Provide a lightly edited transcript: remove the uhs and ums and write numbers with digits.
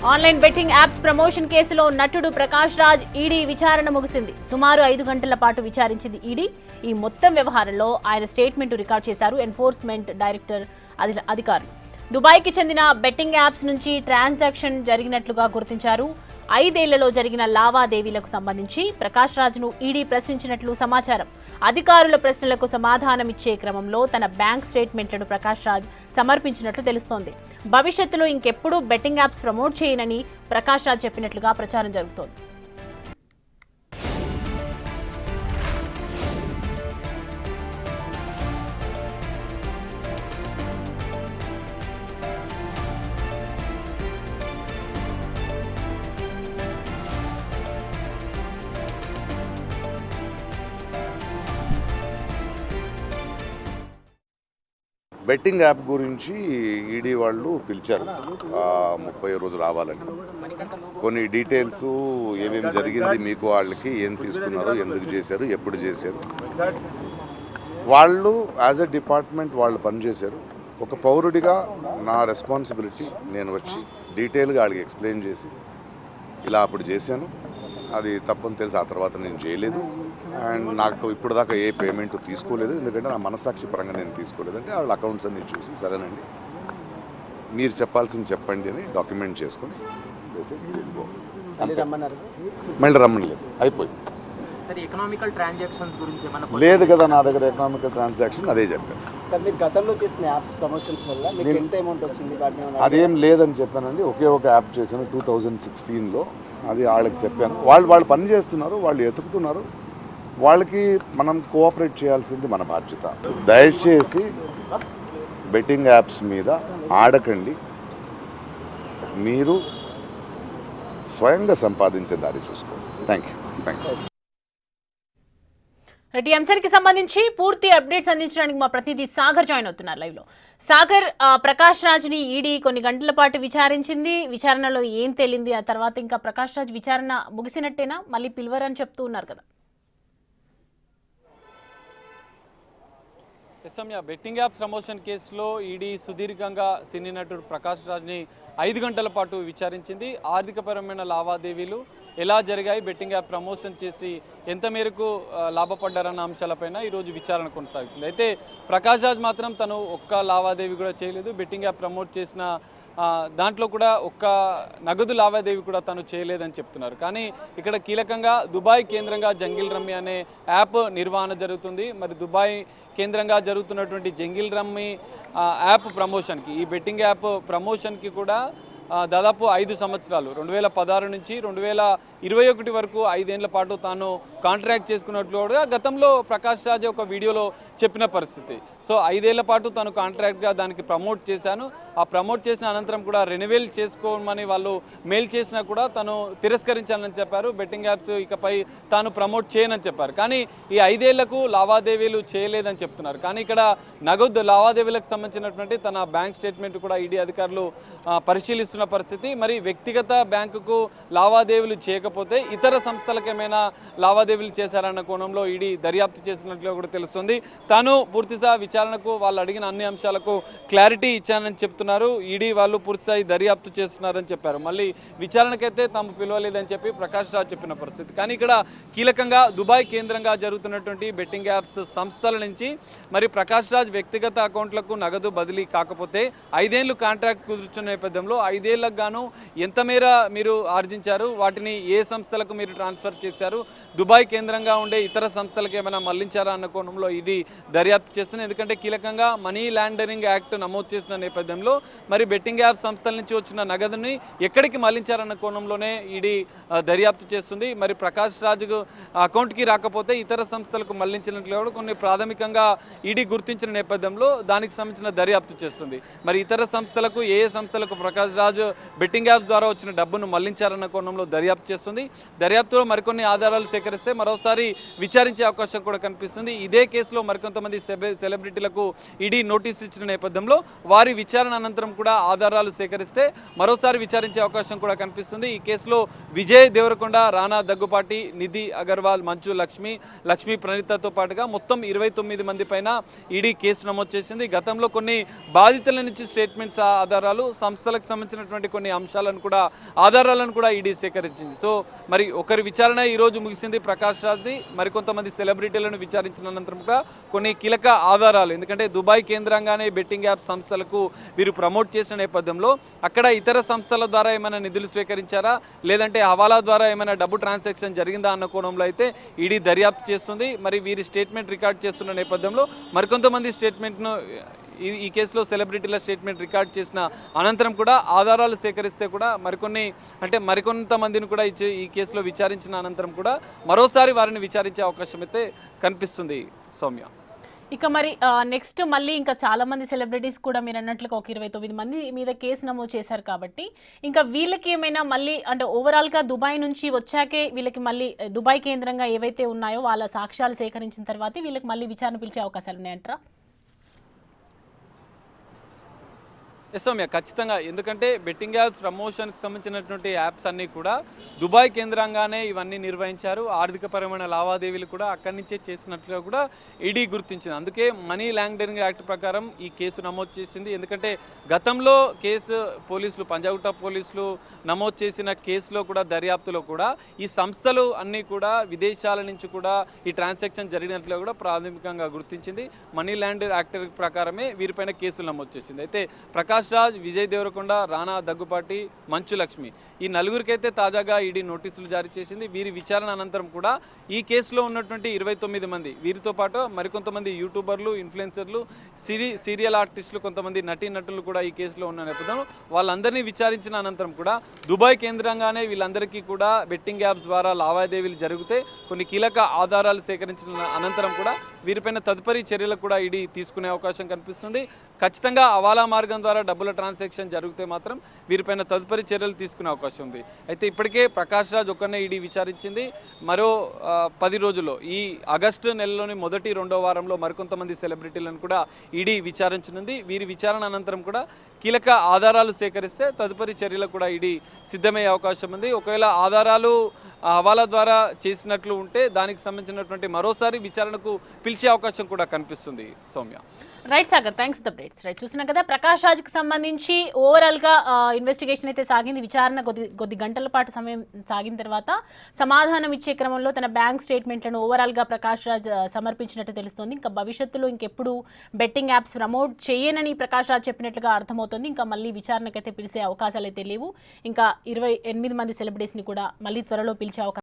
Online betting apps promotion కేసులో నటుడు Prakash Raj ED విచారణ ముగిసింది. సుమారు 5 గంటల పాటు విచారించింది ఈడీ. ఈ మొత్తం వ్యవహారంలో ఆయన స్టేట్మెంట్ రికార్డ్ చేశారు ఎన్ఫోర్స్మెంట్ డైరెక్టర్ అధికారులు. దుబాయ్కి చెందిన బెట్టింగ్ యాప్స్ నుంచి ట్రాన్సాక్షన్ జరిగినట్లుగా గుర్తించారు. 5 ఏళ్లలో జరిగిన లావాదేవీలకు సంబంధించి ప్రకాష్ రాజ్ను ఈడీ ప్రశ్నించినట్లు సమాచారం. అధికారుల ప్రశ్నలకు సమాధానమిచ్చే క్రమంలో తన బ్యాంక్ స్టేట్మెంట్లను ప్రకాష్ రాజ్ సమర్పించినట్లు తెలుస్తోంది. భవిష్యత్తులో ఇంకెప్పుడూ బెట్టింగ్ యాప్స్ ప్రమోట్ చేయనని ప్రకాష్ రాజ్ చెప్పినట్లుగా ప్రచారం జరుగుతోంది. బెట్టింగ్ యాప్ గురించి ఈడీ వాళ్ళు పిలిచారు 30 రోజు రావాలని. కొన్ని డీటెయిల్స్ ఏమేమి జరిగింది, మీకు వాళ్ళకి ఏం తీసుకున్నారు, ఎందుకు చేశారు, ఎప్పుడు చేశారు, వాళ్ళు యాజ్ ఎ డిపార్ట్మెంట్ వాళ్ళు పనిచేశారు. ఒక పౌరుడిగా నా రెస్పాన్సిబిలిటీ నేను వచ్చి డీటెయిల్గా వాళ్ళకి ఎక్స్ప్లెయిన్ చేసి ఇలా అప్పుడు చేశాను, అది తప్పని తెలిసి ఆ తర్వాత నేను చేయలేదు, అండ్ నాకు ఇప్పుడు దాకా ఏ పేమెంట్ తీసుకోలేదు, ఎందుకంటే నా మనస్సాక్షి పరంగా నేను తీసుకోలేదు అంటే వాళ్ళ అకౌంట్స్ అన్ని చూసి సరేనండి మీరు చెప్పాల్సింది చెప్పండి అని డాక్యుమెంట్ చేసుకొని మళ్ళీ రమ్మలేదు, అయిపోయింది. లేదు కదా నా దగ్గర ఎకనామికల్ ట్రాన్సాక్షన్, అదే చెప్పాను. అదేం లేదని చెప్పానండి. ఒకే ఒక యాప్ చేశాను 2016లో, అది వాళ్ళకి చెప్పాను. వాళ్ళు పని చేస్తున్నారు, వాళ్ళు ఎతుకుతున్నారు, వాళ్ళకి మనం కోఆపరేట్ చేయాల్సింది మన బాధ్యత. దయచేసి బెట్టింగ్ యాప్స్ మీద ఆడకండి, మీరు స్వయంగా సంపాదించే దారి చూసుకోండి. Thank you. రెడ్డి అంశానికి సంబంధించి పూర్తి అప్డేట్స్ అందించడానికి మా ప్రతినిధి సాగర్ జాయిన్ అవుతున్నారు లైవ్ లో. సాగర్, ప్రకాష్ రాజ్ని ఈడీ కొన్ని గంటల పాటు విచారించింది. విచారణలో ఏం తేలింది? ఆ తర్వాత ఇంకా ప్రకాష్ రాజ్ విచారణ ముగిసినట్టేనా? మళ్ళీ పిల్వరని చెప్తూ ఉన్నారు కదా. బెట్టింగ్ యాప్ ప్రమోషన్ కేసులో ఈడీ సుదీర్ఘంగా సినీ నటుడు ప్రకాష్ రాజ్ని 5 గంటల పాటు విచారించింది. ఆర్థికపరమైన లావాదేవీలు ఎలా జరిగాయి, బెట్టింగ్ యాప్ ప్రమోషన్ చేసి ఎంత మేరకు లాభపడ్డారన్న అంశాలపైన ఈరోజు విచారణ కొనసాగుతుంది. అయితే ప్రకాష్ రాజ్ మాత్రం తను ఒక్క లావాదేవీ కూడా చేయలేదు, బెట్టింగ్ యాప్ ప్రమోట్ చేసిన దాంట్లో కూడా ఒక్క నగదు లావాదేవీ కూడా తను చేయలేదని చెప్తున్నారు. కానీ ఇక్కడ కీలకంగా దుబాయ్ కేంద్రంగా జంగిల్ రమ్మీ అనే యాప్ నిర్వహణ జరుగుతుంది. మరి దుబాయ్ కేంద్రంగా జరుగుతున్నటువంటి జంగిల్ రమ్మీ యాప్ ప్రమోషన్కి, ఈ బెట్టింగ్ యాప్ ప్రమోషన్కి కూడా దాదాపు 5 సంవత్సరాలు 2016 నుంచి 2021 వరకు 5 ఏళ్ల పాటు తాను కాంట్రాక్ట్ చేసుకున్నట్లు కూడా గతంలో ప్రకాష్ రాజ్ ఒక వీడియోలో చెప్పిన పరిస్థితి. సో 5 ఏళ్ల పాటు తాను కాంట్రాక్ట్గా దానికి ప్రమోట్ చేశాను, ఆ ప్రమోట్ చేసిన అనంతరం కూడా రెన్యువల్ చేసుకోమని వాళ్ళు మెయిల్ చేసినా కూడా తను తిరస్కరించానని చెప్పారు. బెట్టింగ్ యాప్స్ ఇకపై తాను ప్రమోట్ చేయనని చెప్పారు. కానీ ఈ 5 ఏళ్లకు లావాదేవీలు చేయలేదని చెప్తున్నారు. కానీ ఇక్కడ నగదు లావాదేవీలకు సంబంధించినటువంటి తన బ్యాంక్ స్టేట్మెంట్ కూడా ఈడీ అధికారులు పరిశీలిస్తున్నారు పరిస్థితి. మరి వ్యక్తిగత బ్యాంకుకు లావాదేవీలు చేయకపోతే ఇతర సంస్థలకు ఏమైనా లావాదేవీలు చేశారన్న కోణంలో ఈడీ దర్యాప్తు చేసినట్లు కూడా తెలుస్తుంది. తాను పూర్తిగా విచారణకు వాళ్ళు అడిగిన అన్ని అంశాలకు క్లారిటీ ఇచ్చానని చెప్తున్నారు. ఈడీ వాళ్ళు పూర్తిస్థాయి దర్యాప్తు చేస్తున్నారని చెప్పారు. మళ్ళీ విచారణకైతే తాము పిలవలేదని చెప్పి ప్రకాష్ రాజ్ చెప్పిన పరిస్థితి. కానీ ఇక్కడ కీలకంగా దుబాయ్ కేంద్రంగా జరుగుతున్నటువంటి బెట్టింగ్ యాప్స్ సంస్థల నుంచి మరి ప్రకాష్ రాజ్ వ్యక్తిగత అకౌంట్లకు నగదు బదిలీ కాకపోతే 5 ఏళ్లు కాంట్రాక్ట్ కుదుర్చున్న నేపథ్యంలో 5 ఏళ్లకు గాను ఎంత మేర మీరు ఆర్జించారు, వాటిని ఏ సంస్థలకు మీరు ట్రాన్స్ఫర్ చేశారు, దుబాయ్ కేంద్రంగా ఉండే ఇతర సంస్థలకు ఏమైనా మళ్లించారా అన్న కోణంలో ఇది దర్యాప్తు చేస్తుంది. ఎందుకంటే కీలకంగా మనీ లాండరింగ్ యాక్ట్ నమోదు చేసిన నేపథ్యంలో మరి బెట్టింగ్ యాప్ సంస్థల నుంచి వచ్చిన నగదుని ఎక్కడికి మళ్లించారన్న కోణంలోనే ఈడీ దర్యాప్తు చేస్తుంది. మరి ప్రకాష్ రాజు అకౌంట్కి రాకపోతే ఇతర సంస్థలకు మళ్లించినట్లు కూడా కొన్ని ప్రాథమికంగా ఈడీ గుర్తించిన నేపథ్యంలో దానికి సంబంధించిన దర్యాప్తు చేస్తుంది. మరి ఇతర సంస్థలకు ఏ సంస్థలకు ప్రకాష్ రాజ్ బెట్టింగ్ యాప్ ద్వారా వచ్చిన డబ్బును మళ్లించారన్న కోణంలో దర్యాప్తు చేస్తుంది. దర్యాప్తులో మరికొన్ని ఆధారాలు సేకరిస్తే మరోసారి విచారించే అవకాశం కూడా కనిపిస్తుంది. ఇదే కేసులో మరికొంతమంది సెలబ్రిటీలకు ఈడీ నోటీసు ఇచ్చిన నేపథ్యంలో వారి విచారణ అనంతరం కూడా ఆధారాలు సేకరిస్తే మరోసారి విచారించే అవకాశం కూడా కనిపిస్తుంది. ఈ కేసులో విజయ్ దేవరకొండ, రానా దగ్గుపాటి, నిధి అగర్వాల్, మంచు లక్ష్మీ ప్రణీతతో పాటుగా మొత్తం 29 మంది పైన ఈడీ కేసు నమోదు చేసింది. గతంలో కొన్ని బాధితుల నుంచి స్టేట్మెంట్స్ ఆధారాలు, సంస్థలకు సంబంధించిన సంబంధించినటువంటి కొన్ని అంశాలను కూడా ఆధారాలను కూడా ఈడీ సేకరించింది. సో మరి ఒకరి విచారణ ఈరోజు ముగిసింది ప్రకాష్ రాజ్ది. మరికొంతమంది సెలబ్రిటీలను విచారించిన అనంతరం కూడా కొన్ని కీలక ఆధారాలు, ఎందుకంటే దుబాయ్ కేంద్రంగానే బెట్టింగ్ యాప్ సంస్థలకు వీరు ప్రమోట్ చేసిన నేపథ్యంలో అక్కడ ఇతర సంస్థల ద్వారా ఏమైనా నిధులు స్వీకరించారా, లేదంటే హవాలా ద్వారా ఏమైనా డబ్బు ట్రాన్సాక్షన్ జరిగిందా అన్న కోణంలో అయితే ఈడీ దర్యాప్తు చేస్తుంది. మరి వీరి స్టేట్మెంట్ రికార్డ్ చేస్తున్న నేపథ్యంలో మరికొంతమంది స్టేట్మెంట్ను ఈ కేసులో సెలబ్రిటీల స్టేట్మెంట్ రికార్డ్ చేసిన అనంతరం కూడా ఆధారాలు సేకరిస్తే కూడా మరికొంతమందిని కూడా ఈ కేసులో విచారించిన అనంతరం కూడా మరోసారి వారిని విచారించే అవకాశం అయితే కనిపిస్తుంది సౌమ్య. ఇక మరి నెక్స్ట్ మళ్ళీ ఇంకా చాలా మంది సెలబ్రిటీస్ కూడా మీరు అన్నట్లుగా ఒక 29 మంది మీద కేసు నమోదు చేశారు కాబట్టి ఇంకా వీళ్ళకి ఏమైనా మళ్ళీ అంటే ఓవరాల్గా దుబాయ్ నుంచి వచ్చాకే వీళ్ళకి మళ్ళీ దుబాయ్ కేంద్రంగా ఏవైతే ఉన్నాయో వాళ్ళ సాక్ష్యాలు సేకరించిన తర్వాత వీళ్ళకి మళ్ళీ విచారణ పిలిచే అవకాశాలు ఉన్నాయంటారా? ఎస్ సౌమ్య, ఖచ్చితంగా. ఎందుకంటే బెట్టింగ్ యాప్ ప్రమోషన్కి సంబంధించినటువంటి యాప్స్ అన్నీ కూడా దుబాయ్ కేంద్రంగానే ఇవన్నీ నిర్వహించారు. ఆర్థికపరమైన లావాదేవీలు కూడా అక్కడి నుంచే చేసినట్లుగా కూడా ఈడీ గుర్తించింది. అందుకే మనీ లాండరింగ్ యాక్ట్ ప్రకారం ఈ కేసు నమోదు చేసింది. ఎందుకంటే గతంలో పంజాగుట్ట పోలీసులు నమోదు చేసిన కేసులో కూడా దర్యాప్తులో కూడా ఈ సంస్థలు అన్నీ కూడా విదేశాల నుంచి కూడా ఈ ట్రాన్సాక్షన్ జరిగినట్లుగా కూడా ప్రాథమికంగా గుర్తించింది. మనీ లాండరింగ్ యాక్ట్ ప్రకారమే వీరిపైన కేసులు నమోదు చేసింది. అయితే ప్రకాష్ రాజ్, విజయ్ దేవరకొండ, రానా దగ్గుపాటి, మంచు లక్ష్మి ఈ నలుగురికైతే తాజాగా ఈడీ నోటీసులు జారీ చేసింది. వీరి విచారణ అనంతరం కూడా ఈ కేసులో ఉన్నటువంటి 29 మంది, వీరితో పాటు మరికొంతమంది యూట్యూబర్లు, ఇన్ఫ్లుయెన్సర్లు, సీరియల్ ఆర్టిస్టులు, కొంతమంది నటీనటులు కూడా ఈ కేసులో ఉన్న నేపథ్యంలో వాళ్ళందరినీ విచారించిన అనంతరం కూడా దుబాయ్ కేంద్రంగానే వీళ్ళందరికీ కూడా బెట్టింగ్ యాప్స్ ద్వారా లావాదేవీలు జరిగితే కొన్ని కీలక ఆధారాలు సేకరించిన అనంతరం కూడా వీరిపైన తదుపరి చర్యలకు కూడా ఈడీ తీసుకునే అవకాశం కనిపిస్తుంది. ఖచ్చితంగా హవాలా మార్గం ద్వారా డబ్బుల ట్రాన్సాక్షన్ జరిగితే మాత్రం వీరిపైన తదుపరి చర్యలు తీసుకునే అవకాశం ఉంది. అయితే ఇప్పటికే ప్రకాష్ రాజ్ ఒక్కనే ఈడీ విచారించింది. మరో 10 రోజుల్లో ఈ ఆగస్టు నెలలోని మొదటి 2వ వారంలో మరికొంతమంది సెలబ్రిటీలను కూడా ఈడీ విచారించనుంది. వీరి విచారణ అనంతరం కూడా కీలక ఆధారాలు సేకరిస్తే తదుపరి చర్యలకు కూడా ఈడీ సిద్ధమయ్యే అవకాశం ఉంది. ఒకవేళ ఆధారాలు హవాలా ద్వారా చేసినట్లు ఉంటే దానికి సంబంధించినటువంటి మరోసారి విచారణకు పిలిచే అవకాశం కూడా కనిపిస్తుంది Soumya. Right Sagar, thanks the updates. Right, చూసినాం కదా ప్రకాష్ రాజ్కి సంబంధించి ఓవరాల్గా ఇన్వెస్టిగేషన్ అయితే సాగింది. విచారణ కొద్ది గంటల పాటు సమయం సాగిన తర్వాత సమాధానం ఇచ్చే క్రమంలో తన బ్యాంక్ స్టేట్మెంట్లను ఓవరాల్గా ప్రకాష్ రాజ్ సమర్పించినట్టు తెలుస్తోంది. ఇంకా భవిష్యత్తులో ఇంకెప్పుడు బెట్టింగ్ యాప్స్ ప్రమోట్ చేయనని ప్రకాష్ రాజ్ చెప్పినట్లుగా అర్థమవుతోంది. ఇంకా మళ్ళీ విచారణకైతే పిలిచే అవకాశాలు అయితే లేవు. ఇంకా 28 మంది సెలబ్రిటీస్ని కూడా మళ్ళీ త్వరలో పిలిచే అవకాశం